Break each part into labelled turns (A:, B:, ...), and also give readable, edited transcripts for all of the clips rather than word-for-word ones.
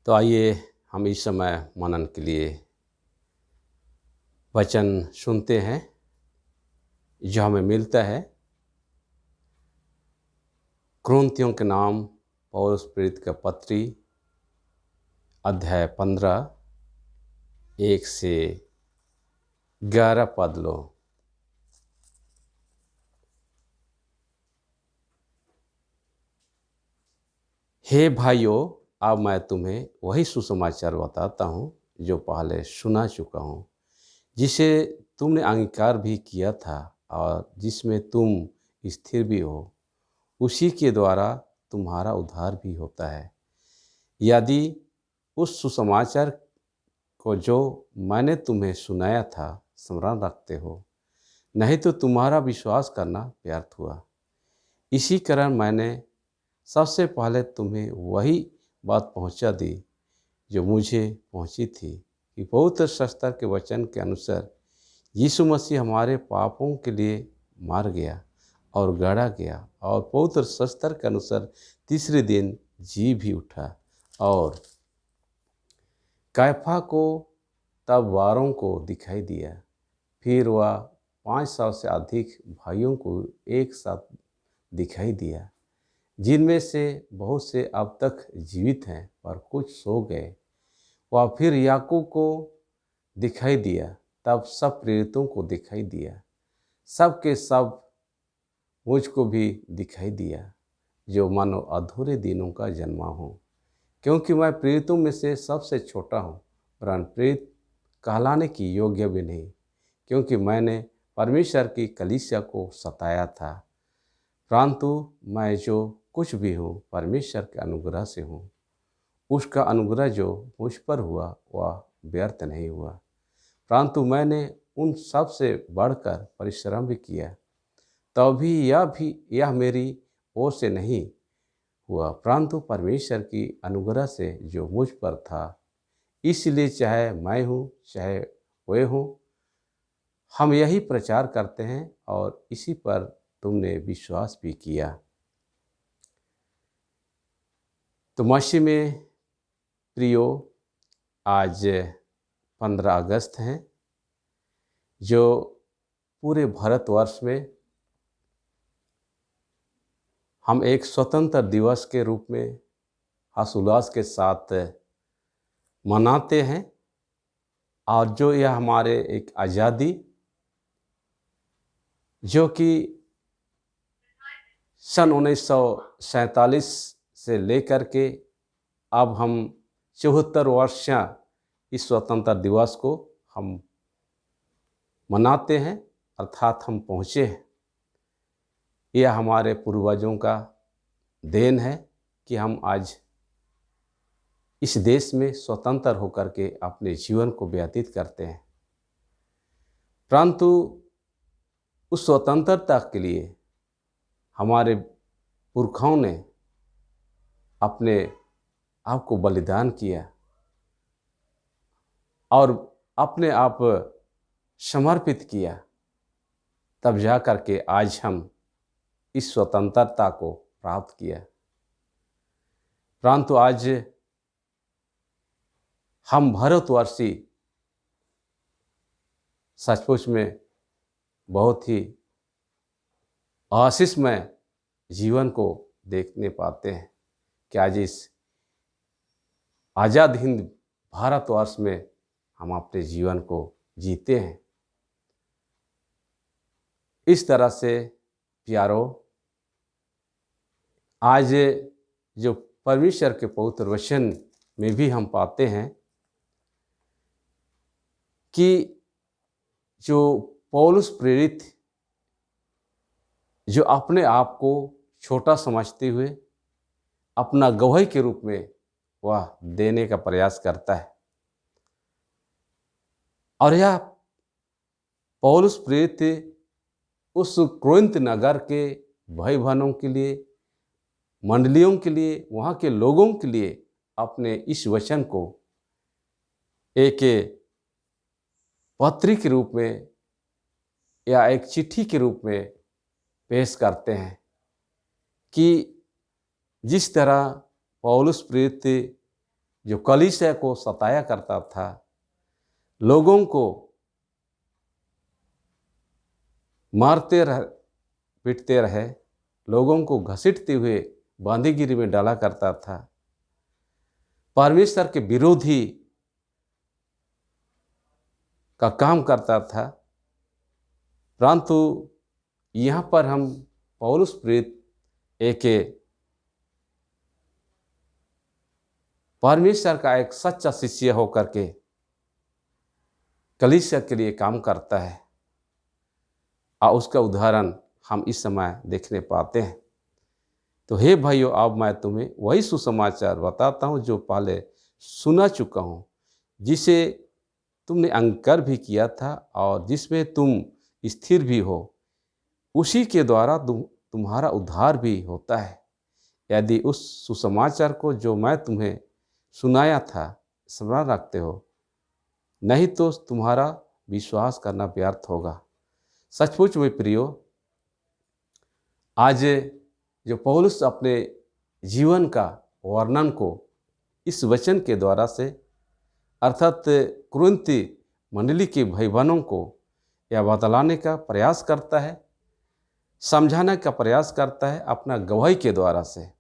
A: तो आइए हम इस समय मनन के लिए वचन सुनते हैं जो हमें मिलता है कुरिन्थियों के नाम पौलुस प्रेरित का पत्री अध्याय 15 1 से 11 पद लो। हे भाइयों, अब मैं तुम्हें वही सुसमाचार बताता हूँ जो पहले सुना चुका हूँ, जिसे तुमने अंगीकार भी किया था और जिसमें तुम स्थिर भी हो। उसी के द्वारा तुम्हारा उद्धार भी होता है, यदि उस सुसमाचार को जो मैंने तुम्हें सुनाया था स्मरण रखते हो। नहीं तो तुम्हारा विश्वास करना व्यर्थ हुआ। इसी कारण मैंने सबसे पहले तुम्हें वही बात पहुंचा दी जो मुझे पहुंची थी कि पवित्र शास्त्र के वचन के अनुसार यीशु मसीह हमारे पापों के लिए मार गया और गड़ा गया और पवित्र शास्त्र के अनुसार तीसरे दिन जी भी उठा। और कैफा को तब वारों को दिखाई दिया। फिर वह 5 साल से अधिक भाइयों को एक साथ दिखाई दिया, जिनमें से बहुत से अब तक जीवित हैं पर कुछ सो गए। वह फिर याकूब को दिखाई दिया, तब सब प्रेरितों को दिखाई दिया। सब के सब मुझको भी दिखाई दिया, जो मानो अधूरे दिनों का जन्मा हूँ, क्योंकि मैं प्रेरितों में से सबसे छोटा हूँ, परंतु प्रेरित कहलाने की योग्य भी नहीं, क्योंकि मैंने परमेश्वर की कलीसिया को सताया था। परंतु मैं जो कुछ भी हूँ परमेश्वर के अनुग्रह से हूँ। उसका अनुग्रह जो मुझ पर हुआ वह व्यर्थ नहीं हुआ, परंतु मैंने उन सब से बढ़कर परिश्रम भी किया। तभी यह मेरी ओर से नहीं हुआ, परंतु परमेश्वर की अनुग्रह से जो मुझ पर था। इसलिए चाहे मैं हूँ चाहे वे हों, हम यही प्रचार करते हैं और इसी पर तुमने विश्वास भी किया। तो मसीह में प्रियो, आज 15 अगस्त है, जो पूरे भारतवर्ष में हम एक स्वतंत्र दिवस के रूप में हर्षोल्लास के साथ मनाते हैं। और जो यह हमारे एक आज़ादी जो कि सन 1947 से लेकर के अब हम 74 वर्ष इस स्वतंत्रता दिवस को हम मनाते हैं, अर्थात हम पहुँचे हैं। यह हमारे पूर्वजों का देन है कि हम आज इस देश में स्वतंत्र होकर के अपने जीवन को व्यतीत करते हैं। परंतु उस स्वतंत्रता के लिए हमारे पुरखाओं ने अपने आप को बलिदान किया और अपने आप समर्पित किया, तब जा कर के आज हम इस स्वतंत्रता को प्राप्त किया। परंतु आज हम भारतवर्षी सचमुच में बहुत ही आशीषमय जीवन को देखने पाते हैं कि आज इस आज़ाद हिंद भारतवर्ष में हम अपने जीवन को जीते हैं। इस तरह से प्यारो, आज जो परमेश्वर के पवित्र वचन में भी हम पाते हैं कि जो पौलुस प्रेरित जो अपने आप को छोटा समझते हुए अपना गवाही के रूप में वह देने का प्रयास करता है। और यह पौलुस प्रेरित उस कुरिन्थ नगर के भाई बहनों के लिए, मंडलियों के लिए, वहाँ के लोगों के लिए अपने इस वचन को एक पत्री के रूप में या एक चिट्ठी के रूप में पेश करते हैं कि जिस तरह पौलुस प्रेरित जो कलीसिया को सताया करता था, लोगों को मारते रह पीटते रहे, लोगों को घसीटते हुए बांदीगिरी में डाला करता था, परमेश्वर के विरोधी का काम करता था। परंतु यहाँ पर हम पौलुस प्रेरित एक परमेश्वर का एक सच्चा शिष्य होकर के कलीसिया के लिए काम करता है, और उसका उदाहरण हम इस समय देखने पाते हैं। तो हे भाइयों, अब मैं तुम्हें वही सुसमाचार बताता हूँ जो पहले सुना चुका हूँ, जिसे तुमने अंगीकार भी किया था और जिसमें तुम स्थिर भी हो। उसी के द्वारा तुम्हारा उद्धार भी होता है, यदि उस सुसमाचार को जो मैं तुम्हें सुनाया था स्मरण रखते हो, नहीं तो तुम्हारा विश्वास करना व्यर्थ होगा। सचमुच में प्रियो, आज जो पौलुस अपने जीवन का वर्णन को इस वचन के द्वारा से, अर्थात कुरिन्थी मंडली के भाई बहनों को यह बतलाने का प्रयास करता है, समझाने का प्रयास करता है अपना गवाही के द्वारा से।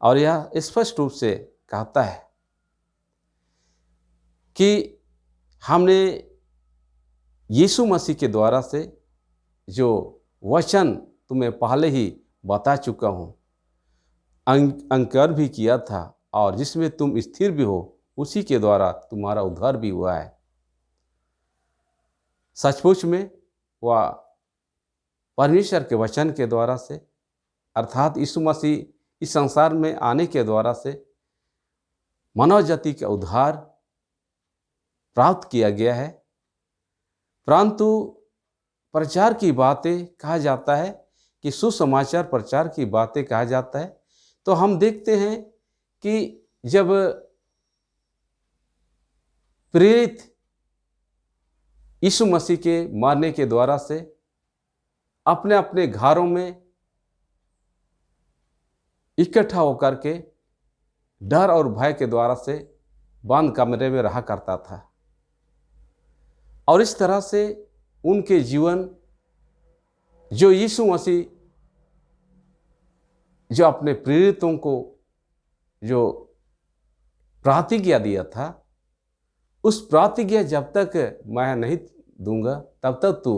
A: और यह स्पष्ट रूप से कहता है कि हमने यीशु मसीह के द्वारा से जो वचन तुम्हें पहले ही बता चुका हूँ, अंगीकार भी किया था, और जिसमें तुम स्थिर भी हो, उसी के द्वारा तुम्हारा उद्धार भी हुआ है। सचमुच में वह परमेश्वर के वचन के द्वारा से, अर्थात यीशु मसीह इस संसार में आने के द्वारा से मानव जाति का उद्धार प्राप्त किया गया है। परंतु प्रचार की बातें कहा जाता है कि सुसमाचार प्रचार की बातें कहा जाता है, तो हम देखते हैं कि जब प्रेरित यीशु मसीह के मरने के द्वारा से अपने अपने घरों में इकट्ठा होकर के डर और भय के द्वारा से बंद कमरे में रहा करता था, और इस तरह से उनके जीवन जो यीशु मसीह जो अपने प्रेरितों को जो प्रतिज्ञा दिया था, उस प्रतिज्ञा जब तक मैं नहीं दूंगा तब तक तू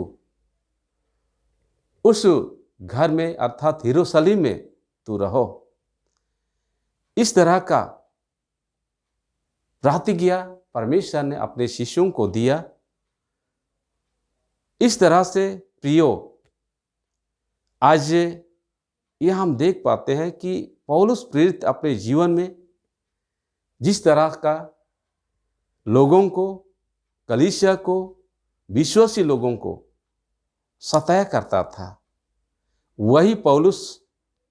A: उस घर में अर्थात यरूशलेम में तू रहो, इस तरह का प्रतिज्ञा परमेश्वर ने अपने शिष्यों को दिया। इस तरह से प्रियो, आज यह हम देख पाते हैं कि पौलुस प्रेरित अपने जीवन में जिस तरह का लोगों को, कलीसिया को, विश्वासी लोगों को सताया करता था, वही पौलुस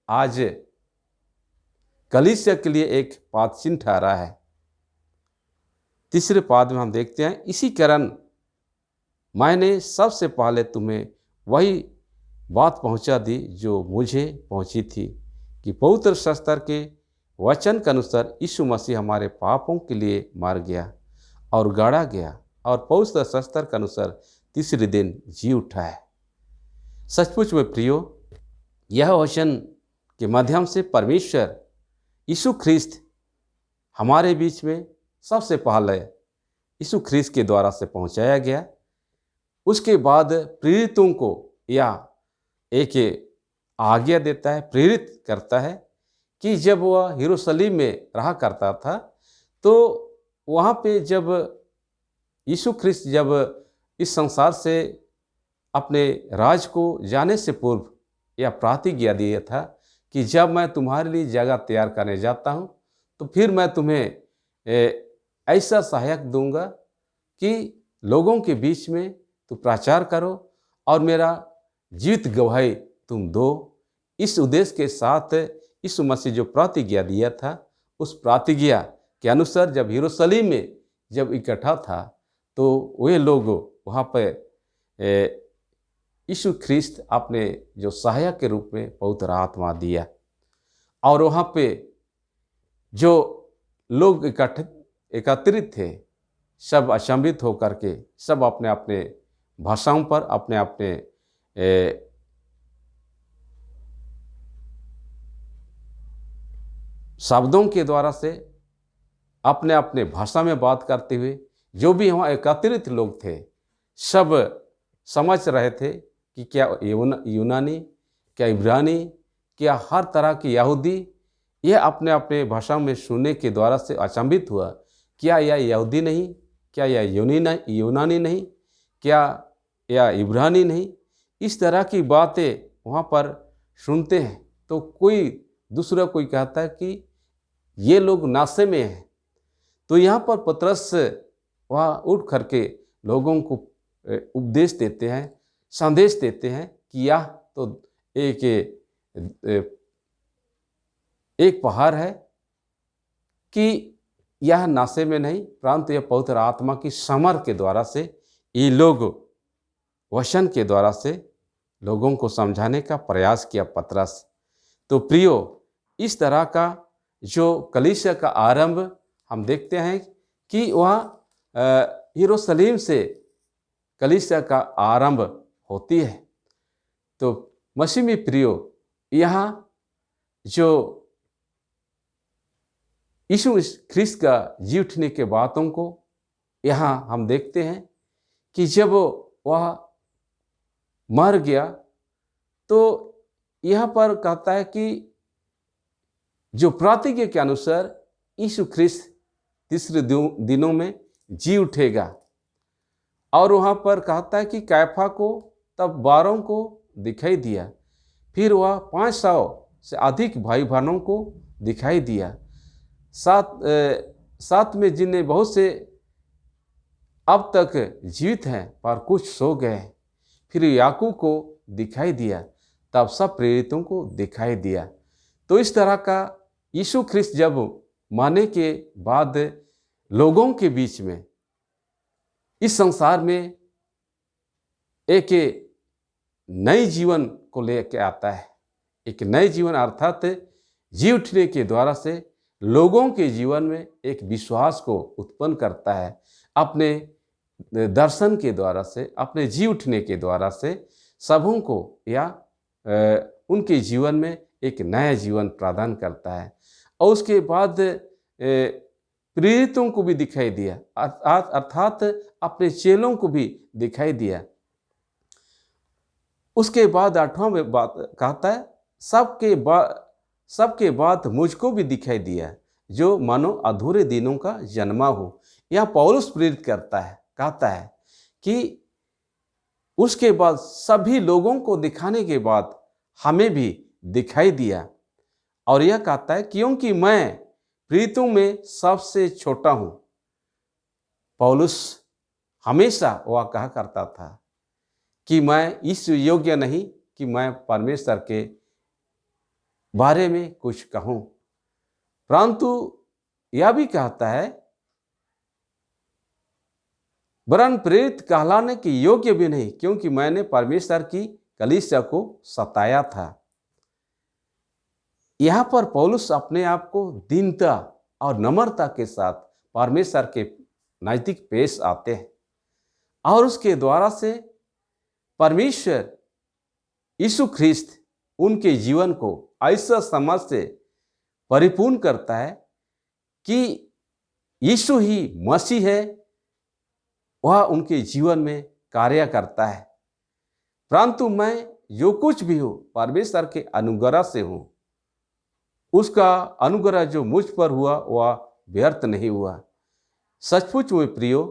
A: आज कलीसिया के लिए एक पादचिन्ह ठहरा है। तीसरे पाद में हम देखते हैं, इसी कारण मैंने सबसे पहले तुम्हें वही बात पहुंचा दी जो मुझे पहुंची थी, कि पवित्र शास्त्र के वचन के अनुसार यीशु मसीह हमारे पापों के लिए मार गया और गाड़ा गया, और पवित्र शास्त्र के अनुसार तीसरे दिन जी उठा है। सचमुच में प्रियो, यह वचन के माध्यम से परमेश्वर यीशु ख्रिस्त हमारे बीच में सबसे पहले यीशु ख्रिस्त के द्वारा से पहुंचाया गया। उसके बाद प्रेरितों को यह एक आज्ञा देता है, प्रेरित करता है कि जब वह यरूशलेम में रहा करता था, तो वहाँ पे जब यीशु ख्रिस्त जब इस संसार से अपने राज को जाने से पूर्व यह प्रतिज्ञा दिया था कि जब मैं तुम्हारे लिए जगह तैयार करने जाता हूँ, तो फिर मैं तुम्हें ऐसा सहायक दूंगा कि लोगों के बीच में तुम प्रचार करो और मेरा जीवित गवाही तुम दो। इस उद्देश्य के साथ यीशु मसीह जो प्रतिज्ञा दिया था, उस प्रतिज्ञा के अनुसार जब यरूशलेम में जब इकट्ठा था, तो वे लोग वहाँ पर यीशु ख्रिस्त अपने जो सहायक के रूप में पवित्र आत्मा दिया, और वहाँ पे जो लोग एकत्रित थे, सब अचंभित होकर के सब अपने अपने भाषाओं पर अपने अपने शब्दों के द्वारा से अपने अपने भाषा में बात करते हुए जो भी वहाँ एकत्रित लोग थे सब समझ रहे थे कि क्या यूनानी, क्या इब्रानी, क्या हर तरह के यहूदी, यह अपने अपने भाषा में सुनने के द्वारा से अचंभित हुआ। क्या यह यहूदी नहीं, क्या यह यूनानी नहीं, क्या यह इब्रानी नहीं। इस तरह की बातें वहाँ पर सुनते हैं तो कोई दूसरा कोई कहता है कि ये लोग नाशे में हैं। तो यहाँ पर पतरस वहाँ उठ करके लोगों को उपदेश देते हैं, संदेश देते हैं कि यह तो एक पहाड़ है कि यह नाशे में नहीं, परंतु यह पवित्र आत्मा की समर के द्वारा से ये लोग वचन के द्वारा से लोगों को समझाने का प्रयास किया पतरस। तो प्रियो, इस तरह का जो कलीसिया का आरंभ हम देखते हैं कि वह यरूशलेम से कलीसिया का आरंभ होती है। तो मसीह में प्रियो, यहाँ जो यीशु ख्रिस्त का जी उठने के बातों को यहाँ हम देखते हैं कि जब वह मर गया तो यहाँ पर कहता है कि जो प्रतिज्ञा के अनुसार यीशु ख्रिस्त तीसरे दिनों में जी उठेगा। और वहाँ पर कहता है कि कैफा को तब 12 को दिखाई दिया, फिर वह 500 से अधिक भाई बहनों को दिखाई दिया, साथ में जिन्हें बहुत से अब तक जीवित हैं पर कुछ सो गए। फिर याकूब को दिखाई दिया, तब सब प्रेरितों को दिखाई दिया। तो इस तरह का यीशु ख्रिस्त जब मरने के बाद लोगों के बीच में इस संसार में एक नई जीवन को लेकर आता है। एक नए जीवन अर्थात जी उठने के द्वारा से लोगों के जीवन में एक विश्वास को उत्पन्न करता है। अपने दर्शन के द्वारा से, अपने जी उठने के द्वारा से सबों को या उनके जीवन में एक नया जीवन प्रदान करता है। और उसके बाद प्रेरितों को भी दिखाई दिया, अर्थात अपने चेलों को भी दिखाई दिया। उसके बाद 8वां में बात कहता है, सबके बाद मुझको भी दिखाई दिया जो मानो अधूरे दिनों का जन्मा हो। यह पौलुस प्रेरित करता है, कहता है कि उसके बाद सभी लोगों को दिखाने के बाद हमें भी दिखाई दिया। और यह कहता है क्योंकि मैं प्रेरितों में सबसे छोटा हूं। पौलुस हमेशा वह कहा करता था कि मैं इस योग्य नहीं कि मैं परमेश्वर के बारे में कुछ कहूं, परंतु यह भी कहता है वरन प्रेरित कहलाने के योग्य भी नहीं, क्योंकि मैंने परमेश्वर की कलीसिया को सताया था। यहाँ पर पौलुस अपने आप को दीनता और नम्रता के साथ परमेश्वर के नजदीक पेश आते हैं और उसके द्वारा से परमेश्वर यीशु ख्रिस्त उनके जीवन को ऐसा समझ से परिपूर्ण करता है कि यीशु ही मसीह है, वह उनके जीवन में कार्य करता है। परंतु मैं जो कुछ भी हूँ परमेश्वर के अनुग्रह से हूँ, उसका अनुग्रह जो मुझ पर हुआ वह व्यर्थ नहीं हुआ। सचमुच में प्रियो,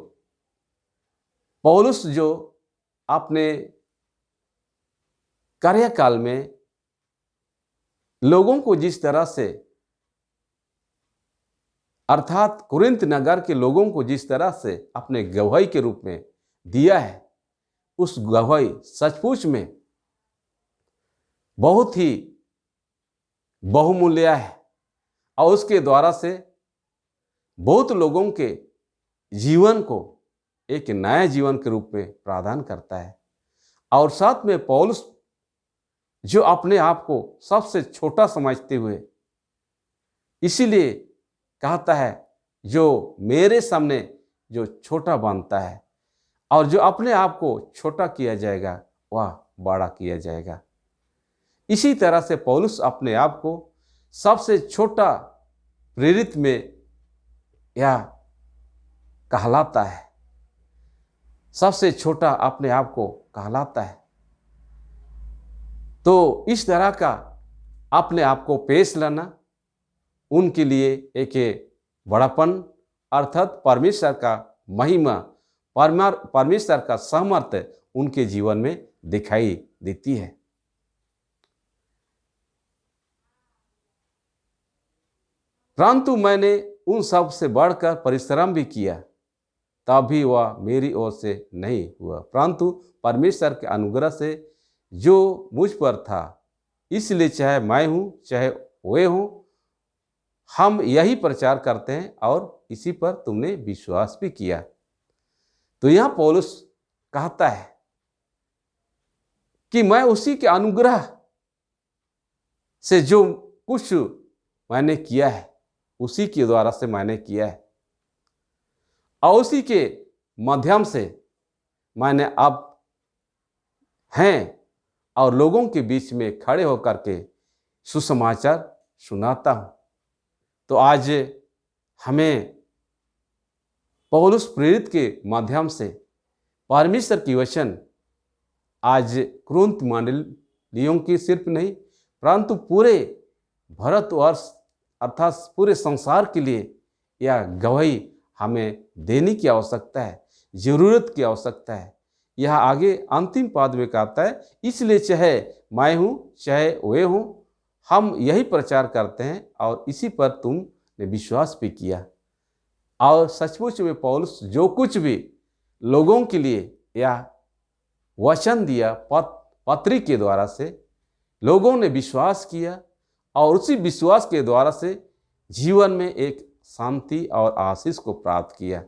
A: पौलुस जो अपने कार्यकाल में लोगों को जिस तरह से, अर्थात कुरिन्थ नगर के लोगों को जिस तरह से अपने गवाही के रूप में दिया है, उस गवाही सचमुच में बहुत ही बहुमूल्य है और उसके द्वारा से बहुत लोगों के जीवन को एक नया जीवन के रूप में प्रदान करता है। और साथ में पौलुस जो अपने आप को सबसे छोटा समझते हुए इसीलिए कहता है जो मेरे सामने जो छोटा बनता है और जो अपने आप को छोटा किया जाएगा वह बड़ा किया जाएगा। इसी तरह से पौलुस अपने आप को सबसे छोटा प्रेरित में यह कहलाता है, सबसे छोटा अपने आप को कहलाता है। तो इस तरह का अपने आप को पेश लाना उनके लिए एक बड़ापन अर्थात परमेश्वर का महिमा, परमेश्वर का सामर्थ्य उनके जीवन में दिखाई देती है। परंतु मैंने उन सब से बढ़कर परिश्रम भी किया, तब भी वह मेरी ओर से नहीं हुआ, परंतु परमेश्वर के अनुग्रह से जो मुझ पर था। इसलिए चाहे मैं हूँ चाहे वे हों, हम यही प्रचार करते हैं और इसी पर तुमने विश्वास भी किया। तो यह पौलुस कहता है कि मैं उसी के अनुग्रह से जो कुछ मैंने किया है उसी के द्वारा से मैंने किया है और उसी के माध्यम से मैंने अब हैं और लोगों के बीच में खड़े होकर के सुसमाचार सुनाता हूं। तो आज हमें पौलुस प्रेरित के माध्यम से परमेश्वर की वचन आज कुरिन्थ मंडलियों की सिर्फ नहीं परंतु पूरे भारतवर्ष अर्थात पूरे संसार के लिए यह गवाही हमें देने की आवश्यकता है, जरूरत की आवश्यकता है। यह आगे अंतिम पद में कहता है, इसलिए चाहे मैं हूँ चाहे वे हों, हम यही प्रचार करते हैं और इसी पर तुमने विश्वास भी किया। और सचमुच में पौलुस जो कुछ भी लोगों के लिए यह वचन दिया पत्री के द्वारा से लोगों ने विश्वास किया और उसी विश्वास के द्वारा से जीवन में एक शांति और आशीष को प्राप्त किया।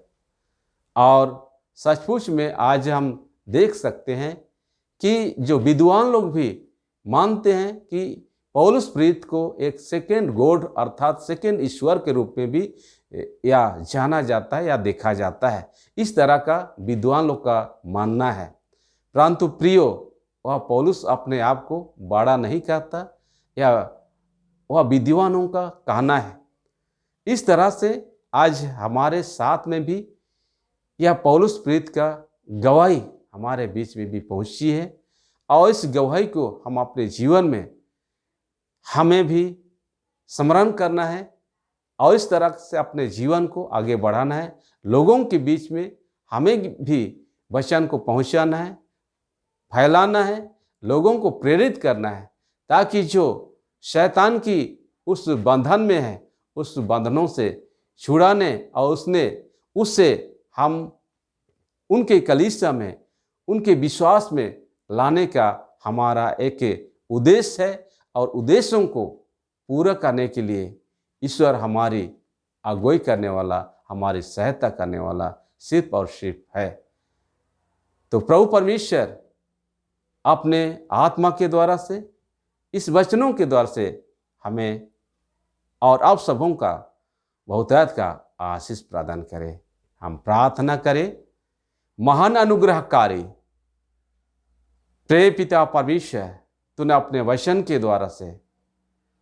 A: और सचमुच में आज हम देख सकते हैं कि जो विद्वान लोग भी मानते हैं कि पौलुस प्रेरित को एक सेकेंड गॉड अर्थात सेकेंड ईश्वर के रूप में भी या जाना जाता है या देखा जाता है। इस तरह का विद्वान लोग का मानना है। परंतु प्रियो, वह पौलुस अपने आप को बड़ा नहीं कहता या वह विद्वानों का कहना है। इस तरह से आज हमारे साथ में भी यह पौलुस प्रेरित का गवाही हमारे बीच में भी पहुंची है और इस गवाही को हम अपने जीवन में हमें भी स्मरण करना है और इस तरह से अपने जीवन को आगे बढ़ाना है। लोगों के बीच में हमें भी वचन को पहुंचाना है, फैलाना है, लोगों को प्रेरित करना है ताकि जो शैतान की उस बंधन में है उस बंधनों से छुड़ाने और उससे हम उनके कलीसिया में उनके विश्वास में लाने का हमारा एक उद्देश्य है और उद्देश्यों को पूरा करने के लिए ईश्वर हमारी अगुवाई करने वाला, हमारी सहायता करने वाला सिर्फ और सिर्फ है। तो प्रभु परमेश्वर अपने आत्मा के द्वारा से इस वचनों के द्वारा से हमें और आप सबों का बहुतायत का आशीष प्रदान करे। हम प्रार्थना करें। महान अनुग्रहकारी प्रिय पिता परमेश्वर, तूने अपने वचन के द्वारा से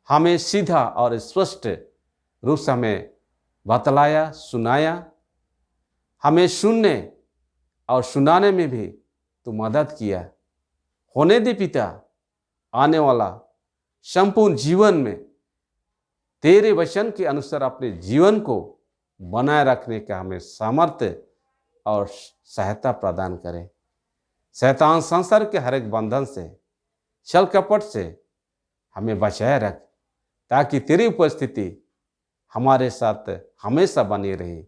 A: हमें सीधा और स्पष्ट रूप से हमें बतलाया, सुनाया। हमें सुनने और सुनाने में भी तू मदद किया। होने दे पिता, आने वाला संपूर्ण जीवन में तेरे वचन के अनुसार अपने जीवन को बनाए रखने का हमें सामर्थ्य और सहायता प्रदान करे। शैतान संसार के हर एक बंधन से, छल कपट से हमें बचाए रख ताकि तेरी उपस्थिति हमारे साथ हमेशा बनी रहे।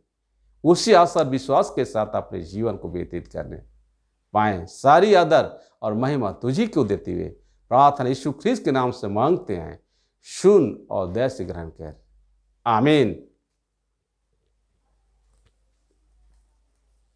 A: उसी आशा विश्वास के साथ अपने जीवन को व्यतीत करने पाएं। सारी आदर और महिमा तुझी को देते हुए प्रार्थना यीशु ख्रीस्त के नाम से मांगते हैं। सुन और दया से ग्रहण कर। आमीन।